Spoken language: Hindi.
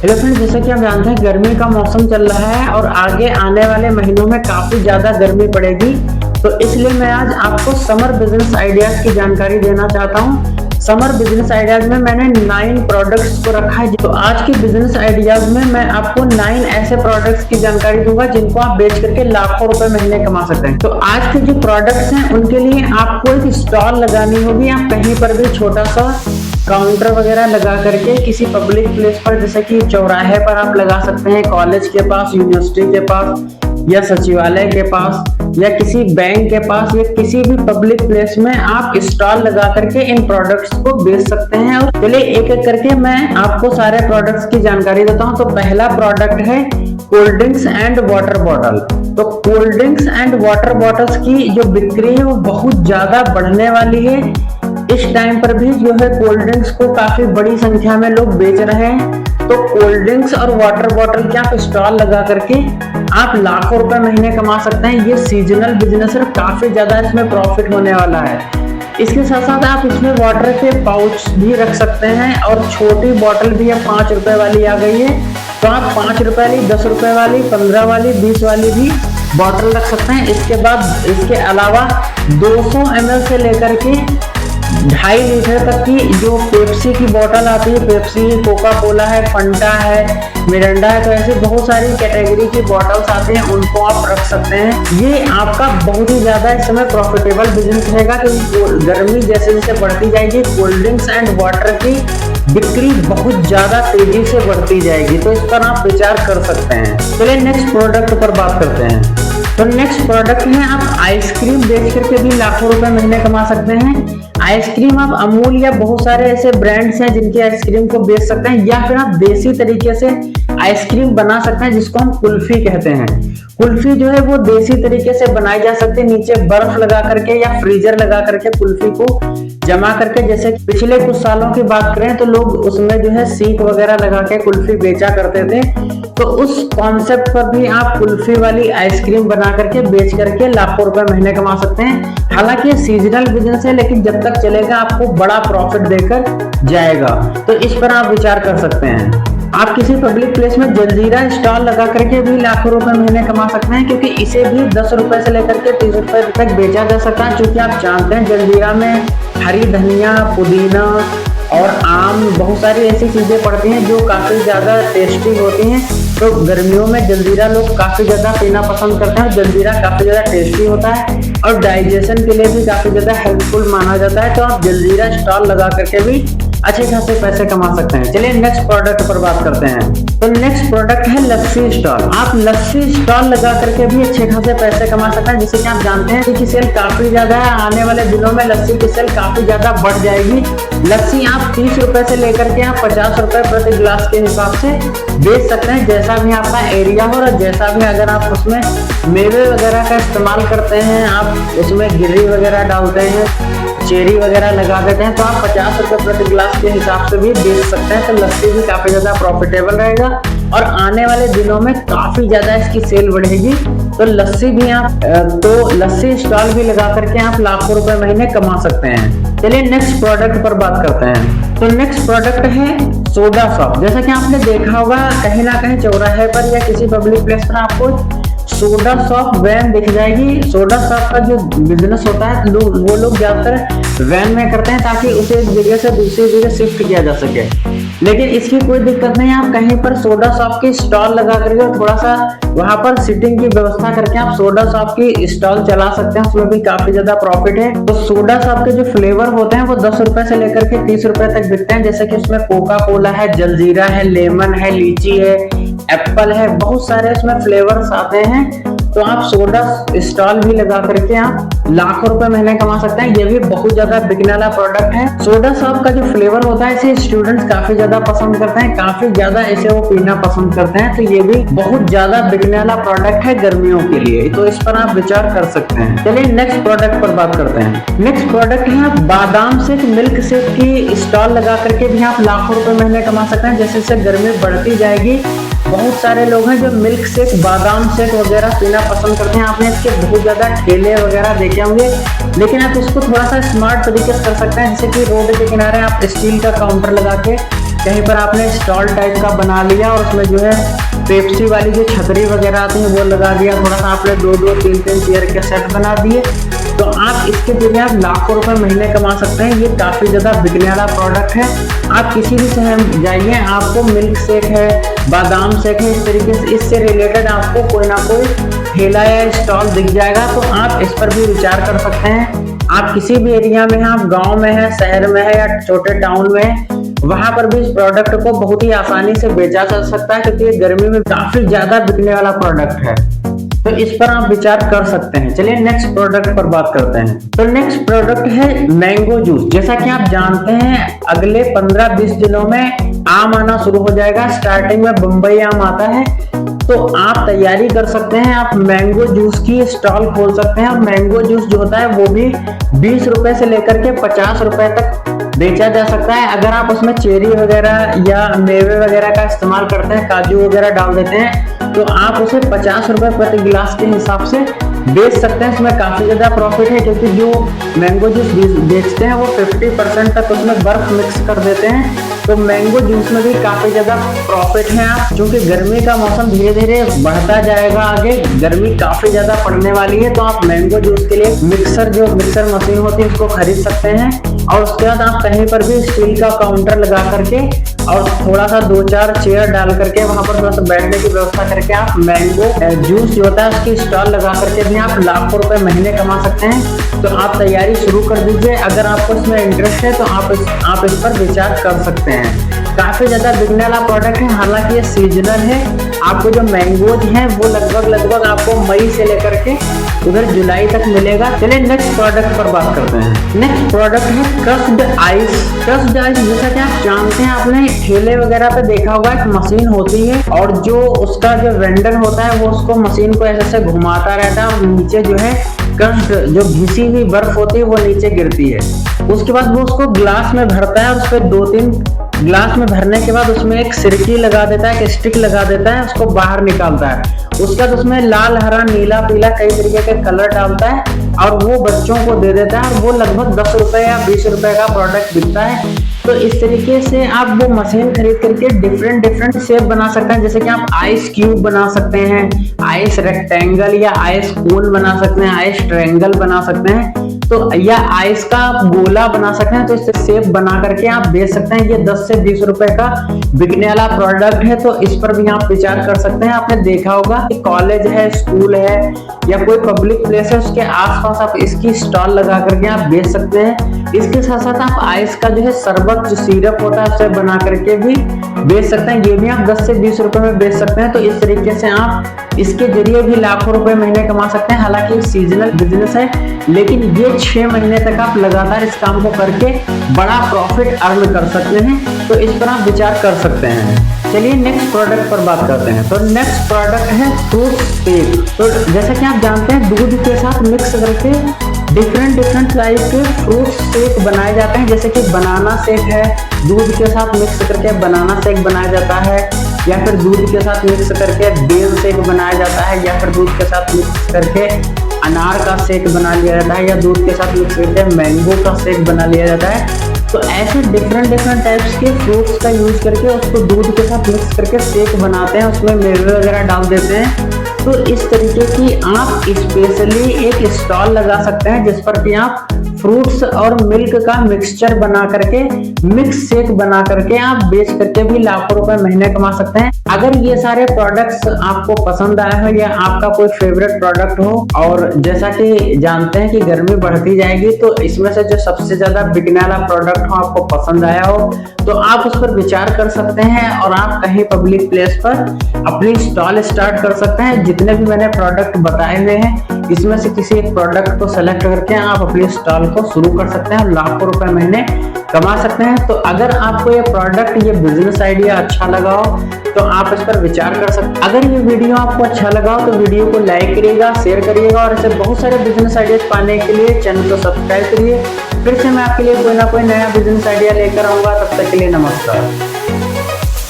हेलो फ्रेंड्स, जैसा कि आप जानते हैं गर्मी का मौसम चल रहा है और आगे आने वाले महीनों में काफ़ी ज़्यादा गर्मी पड़ेगी। तो इसलिए मैं आज आपको समर बिजनेस आइडियाज़ की जानकारी देना चाहता हूँ। समर बिजनेस आइडियाज़ में मैंने 9 प्रोडक्ट्स को रखा है। तो आज की बिजनेस आइडियाज़ में मैं आपको 9 ऐसे प्रोडक्ट्स की जानकारी दूंगा जिनको आप बेच करके लाखों रुपए महीने कमा सकते हैं। तो आज के जो प्रोडक्ट्स हैं उनके लिए आपको एक स्टॉल लगानी होगी। आप कहीं पर भी छोटा सा काउंटर वगैरह लगा करके किसी पब्लिक प्लेस पर, जैसे कि चौराहे पर आप लगा सकते हैं, कॉलेज के पास, यूनिवर्सिटी के पास या सचिवालय के पास या किसी बैंक के पास या किसी भी पब्लिक प्लेस में आप स्टॉल लगा करके इन प्रोडक्ट्स को बेच सकते हैं। और चलिए एक एक करके मैं आपको सारे प्रोडक्ट्स की जानकारी देता हूं। तो पहला प्रोडक्ट है cold drinks and water bottle. तो cold drinks and water bottles की जो बिक्री है वो बहुत ज्यादा बढ़ने वाली है। इस टाइम पर भी जो है कोल्ड ड्रिंक्स को काफी बड़ी संख्या में लोग बेच रहे हैं। तो कोल्ड ड्रिंक्स और वाटर बॉटल के आप स्टॉल लगा करके आप लाखों रुपए महीने कमा सकते हैं। ये सीजनल बिजनेस है, काफी ज्यादा इसमें प्रॉफिट होने वाला है। इसके साथ साथ आप इसमें वाटर के पाउच भी रख सकते हैं और छोटी बॉटल भी है, 5 रुपए वाली आ गई है। तो आप 5 रुपए वाली, 10 रुपए वाली, 15 वाली, 20 वाली भी बॉटल रख सकते हैं। इसके बाद इसके अलावा 200 ml से लेकर के 2.5 लीटर तक की जो पेप्सी की बोतल आती है, पेप्सी, कोका कोला है, फंटा है, मिरिंडा है, तो ऐसे बहुत सारी कैटेगरी की बॉटल्स आती हैं, उनको आप रख सकते हैं। ये आपका बहुत ही ज्यादा इस समय प्रॉफिटेबल बिजनेस रहेगा क्योंकि गर्मी जैसे जैसे बढ़ती जाएगी कोल्ड ड्रिंक्स एंड वाटर की बिक्री बहुत ज्यादा तेजी से बढ़ती जाएगी। तो इस पर आप विचार कर सकते हैं। चलिए नेक्स्ट प्रोडक्ट पर बात करते हैं। तो नेक्स्ट प्रोडक्ट है, आप आइसक्रीम बेच करके भी लाखों रुपए महीने कमा सकते हैं। आइसक्रीम आप अमूल या बहुत सारे ऐसे ब्रांड्स हैं जिनकी आइसक्रीम को बेच सकते हैं, या फिर आप देसी तरीके से आइसक्रीम बना सकते हैं जिसको हम कुल्फी कहते हैं। कुल्फी जो है वो देसी तरीके से बनाई जा सकती है, नीचे बर्फ लगा करके या फ्रीजर लगा करके कुल्फी को जमा करके। जैसे पिछले कुछ सालों की बात करें तो लोग उसमें जो है सीख वगैरह लगा के कुल्फी बेचा करते थे। तो उस कॉन्सेप्ट पर भी आप कुल्फी वाली आइसक्रीम बना करके बेच करके लाखों रुपए महीने कमा सकते हैं। हालांकि सीजनल बिजनेस है लेकिन जब तक चलेगा आपको बड़ा प्रॉफिट देकर जाएगा। तो इस पर आप विचार कर सकते हैं। आप किसी पब्लिक प्लेस में जलजीरा स्टॉल लगा करके भी लाखों रुपए महीने कमा सकते हैं, क्योंकि इसे भी 10 रुपए से लेकर के 30 रुपए तक बेचा जा सकता है। क्योंकि आप जानते हैं जलजीरा में हरी धनिया, पुदीना और आम, बहुत सारी ऐसी चीजें पड़ती हैं जो काफी ज्यादा टेस्टी होती हैं। तो गर्मियों में जलजीरा लोग काफी ज्यादा पीना पसंद करते हैं। जलजीरा काफी ज्यादा टेस्टी होता है और डाइजेशन के लिए भी काफी ज्यादा हेल्पफुल माना जाता है। तो आप जलजीरा स्टॉल लगा करके भी अच्छे खासे पैसे कमा सकते हैं। चलिए नेक्स्ट प्रोडक्ट पर बात करते हैं। तो नेक्स्ट प्रोडक्ट है लस्सी स्टॉल। आप लस्सी स्टॉल लगा करके भी अच्छे खासे पैसे कमा सकते हैं। जैसे कि आप जानते हैं कि सेल काफी ज्यादा है, आने वाले दिनों में लस्सी की सेल काफी ज्यादा बढ़ जाएगी। लस्सी आप 30 रुपए से लेकर के आप 50 रुपए प्रति गिलास के हिसाब से बेच सकते हैं, जैसा भी आपका एरिया हो और जैसा भी अगर आप उसमें मेवे वगैरह का इस्तेमाल करते हैं, आप उसमें गिर्री वगैरह डालते हैं, चेरी वगैरह लगा देते हैं, तो आप 50 रुपए प्रति गिलास के हिसाब से भी बेच सकते हैं। तो लस्सी भी काफी ज्यादा प्रॉफिटेबल रहेगा और आने वाले दिनों में काफी ज्यादा इसकी सेल बढ़ेगी। तो लस्सी भी आप लस्सी स्टॉल भी लगा करके आप लाखों रुपए महीने कमा सकते हैं। चलिए नेक्स्ट प्रोडक्ट पर बात करते हैं। तो नेक्स्ट प्रोडक्ट है सोडा शॉप। जैसा कि आपने देखा होगा कहीं ना कहीं चौराहे पर या किसी पब्लिक प्लेस पर आपको सोडा शॉप वैन दिख जाएगी। सोडा शॉप का जो बिजनेस होता है वो लोग ज्यादातर वैन में करते हैं ताकि उसे एक जगह से दूसरी जगह शिफ्ट किया जा सके। लेकिन इसकी कोई दिक्कत नहीं है, आप कहीं पर सोडा शॉप की स्टॉल लगा करके थोड़ा सा वहां पर सिटिंग की व्यवस्था करके आप सोडा शॉप की स्टॉल चला सकते हैं। उसमें भी काफी ज्यादा प्रॉफिट है। तो सोडा शॉप के जो फ्लेवर होते हैं वो 10 रुपए से लेकर के 30 रुपए तक बिकते हैं। जैसे कि उसमें कोका कोला है, जलजीरा है, लेमन है, लीची है, एप्पल है, बहुत सारे इसमें फ्लेवर्स आते हैं। तो आप सोडा स्टॉल भी लगा करके आप लाखों रुपए महीने कमा सकते हैं। ये भी बहुत ज्यादा बिकने वाला प्रोडक्ट है। सोडा शॉप का जो फ्लेवर होता है इसे स्टूडेंट्स काफी ज्यादा पसंद करते हैं, काफी ज्यादा इसे वो पीना पसंद करते हैं। तो ये भी बहुत ज्यादा बिकने वाला प्रोडक्ट है गर्मियों के लिए। तो इस पर आप विचार कर सकते हैं। चलिए नेक्स्ट प्रोडक्ट पर बात करते हैं। नेक्स्ट प्रोडक्ट है आप बादाम शेक, मिल्क शेक की स्टॉल लगा करके भी आप लाखों रुपए महीने कमा सकते हैं। जैसे जैसे गर्मी बढ़ती जाएगी बहुत सारे लोग हैं जो मिल्क शेक, बादाम शेक वगैरह पीना पसंद करते हैं। आपने इसके बहुत ज्यादा ठेले वगैरह देखे होंगे, लेकिन आप इसको थोड़ा सा स्मार्ट तरीके से कर सकते हैं। जैसे कि रोड के किनारे आप स्टील का काउंटर लगा के कहीं पर आपने स्टॉल टाइप का बना लिया और उसमें जो है पेप्सी वाली जो छतरी वगैरह आती है वो लगा दिया, थोड़ा सा आपने 2-2 3-3 चेयर के सेट बना दिए, तो आप इसके जरिए आप लाखों रुपए महीने कमा सकते हैं। ये काफी ज्यादा बिकने वाला प्रोडक्ट है। आप किसी भी शहर में जाइए, आपको मिल्क शेक है, बादाम शेक है, इस तरीके से इससे रिलेटेड आपको कोई ना कोई ठेला या स्टॉल दिख जाएगा, तो आप इस पर भी विचार कर सकते हैं। आप किसी भी एरिया में हैं, आप गांव में हैं, शहर में है या छोटे टाउन में है, वहां पर भी इस प्रोडक्ट को बहुत ही आसानी से बेचा जा सकता है, क्योंकि ये गर्मी में काफी ज्यादा बिकने वाला प्रोडक्ट है। तो इस पर आप विचार कर सकते हैं। चलिए नेक्स्ट प्रोडक्ट पर बात करते हैं। तो नेक्स्ट प्रोडक्ट है मैंगो जूस। जैसा कि आप जानते हैं अगले 15-20 दिनों में आम आना शुरू हो जाएगा। स्टार्टिंग में बम्बई आम आता है, तो आप तैयारी कर सकते हैं, आप मैंगो जूस की स्टॉल खोल सकते हैं। और मैंगो जूस जो होता है वो भी 20 रुपए से लेकर के 50 रुपए तक बेचा जा सकता है। अगर आप उसमें चेरी वगैरह या मेवे वगैरह का इस्तेमाल करते हैं, काजू वगैरह डाल देते हैं, तो आप उसे 50 रुपए प्रति गिलास के हिसाब से बेच सकते हैं। इसमें काफी ज्यादा प्रॉफिट है, क्योंकि जो मैंगो जूस बेचते हैं वो 50% तक उसमें बर्फ मिक्स कर देते हैं। तो मैंगो जूस में भी काफी ज्यादा प्रॉफिट है। आप क्योंकि गर्मी का मौसम धीरे धीरे बढ़ता जाएगा, आगे गर्मी काफी ज्यादा पड़ने वाली है, तो आप मैंगो जूस के लिए मिक्सर मशीन होती है उसको खरीद सकते हैं। और उसके बाद आप कहीं पर भी स्टील का काउंटर लगा करके और थोड़ा सा 2-4 चेयर डाल करके वहां पर थोड़ा सा बैठने की व्यवस्था करके आप मैंगो जूस जो होता है उसकी स्टॉल लगा करके भी आप लाखों रुपए महीने कमा सकते हैं। तो आप तैयारी शुरू कर दीजिए। अगर आपको इसमें इंटरेस्ट है तो आप इस पर विचार कर सकते हैं। काफी ज्यादा बिकने वाला प्रोडक्ट है, हालांकि ये सीजनल है। आपको जो मैंगोज हैं वो लगभग आपको मई से लेकर के उधर जुलाई तक मिलेगा। चलिए नेक्स्ट प्रोडक्ट पर बात करते हैं। नेक्स्ट प्रोडक्ट है क्रस्ड आइस। क्रस्ड आइस जैसा कि आप जानते हैं, आपने ठेले वगैरह पे देखा होगा, एक मशीन होती है और जो उसका जो वेंडर होता है वो उसको मशीन को ऐसे घुमाता रहता है और नीचे जो है क्रस्ड जो घिसी हुई बर्फ होती है वो नीचे गिरती है। उसके बाद वो उसको ग्लास में भरता है और उस पर 2-3 ग्लास में भरने के बाद उसमें एक सिरकी लगा देता है, एक स्टिक लगा देता है, उसको बाहर निकालता है। उसके बाद उसमें लाल, हरा, नीला, पीला कई तरीके के कलर डालता है और वो बच्चों को दे देता है और वो लगभग 10 रुपए या 20 रुपए का प्रोडक्ट बिकता है। तो इस तरीके से आप वो मशीन खरीद करके डिफरेंट शेप बना सकते हैं। जैसे कि आप आइस क्यूब बना सकते हैं, आइस रेक्टेंगल या आइस कोन बना सकते हैं, आइस ट्रायंगल बना सकते हैं, तो या आइस का आप गोला बना सकते हैं। तो इससे शेप बना करके आप बेच सकते हैं। ये 10 से 20 रुपए का बिकने वाला प्रोडक्ट है, तो इस पर भी आप विचार कर सकते हैं। आपने देखा होगा कि कॉलेज है, स्कूल है या कोई पब्लिक प्लेस है, उसके आसपास आप इसकी स्टॉल लगा करके आप बेच सकते हैं। इसके साथ साथ आप आइस का जो है शरबत जो सिरप होता है उसे बना करके भी बेच सकते हैं। ये भी आप 10 से 20 रुपए में बेच सकते हैं। तो इस तरीके से आप इसके जरिए भी लाखों रुपए महीने कमा सकते हैं। हालांकि सीजनल बिजनेस है, लेकिन ये 6 महीने तक आप लगातार इस काम को करके बड़ा प्रॉफिट अर्न कर सकते हैं। तो इस पर आप विचार कर सकते हैं। चलिए नेक्स्ट प्रोडक्ट पर बात करते हैं। तो नेक्स्ट प्रोडक्ट है फ्रूट शेक। तो जैसा कि आप जानते हैं दूध के साथ मिक्स करके डिफरेंट टाइप के फ्रूट शेक बनाए जाते हैं। जैसे कि बनाना शेक है, दूध के साथ मिक्स करके बनाना शेक बनाया जाता है, या फिर दूध के साथ मिक्स करके बेल शेक बनाया जाता है, या फिर दूध के साथ मिक्स करके अनार का शेक बना लिया जाता है, या दूध के साथ मिक्स करके मैंगो का शेक बना लिया जाता है। तो ऐसे डिफरेंट टाइप्स के फ्रूट्स का यूज करके उसको दूध के साथ मिक्स करके शेक बनाते हैं, उसमें मेवे वगैरह डाल देते हैं। तो इस तरीके की आप स्पेशली एक स्टॉल लगा सकते हैं जिस पर कि आप फ्रूट्स और मिल्क का मिक्सचर बना करके मिक्स शेक बना करके आप बेच करके भी लाखों रुपए महीने कमा सकते हैं। अगर ये सारे प्रोडक्ट्स आपको पसंद आए हो या आपका कोई फेवरेट प्रोडक्ट हो, और जैसा कि जानते हैं कि गर्मी बढ़ती जाएगी, तो इसमें से जो सबसे ज्यादा बिकने वाला प्रोडक्ट हो आपको पसंद आया हो, तो आप उस पर विचार कर सकते हैं और आप कहीं पब्लिक प्लेस पर अपनी स्टॉल स्टार्ट कर सकते हैं। जितने भी मैंने प्रोडक्ट बताए हुए हैं इसमें से किसी एक प्रोडक्ट को सेलेक्ट करके आप अपनी स्टॉल को शुरू कर सकते हैं और लाखों रुपए महीने कमा सकते हैं। तो अगर आपको ये प्रोडक्ट, ये बिजनेस आइडिया अच्छा लगा हो तो आप इस पर विचार कर सकते हैं। अगर ये वीडियो आपको अच्छा लगा हो तो वीडियो को लाइक करिएगा, शेयर करिएगा और ऐसे बहुत सारे बिजनेस आइडियाज पाने के लिए चैनल को सब्सक्राइब करिए। फिर से मैं आपके लिए कोई ना कोई नया बिजनेस आइडिया लेकर आऊंगा। तब तक के लिए नमस्कार।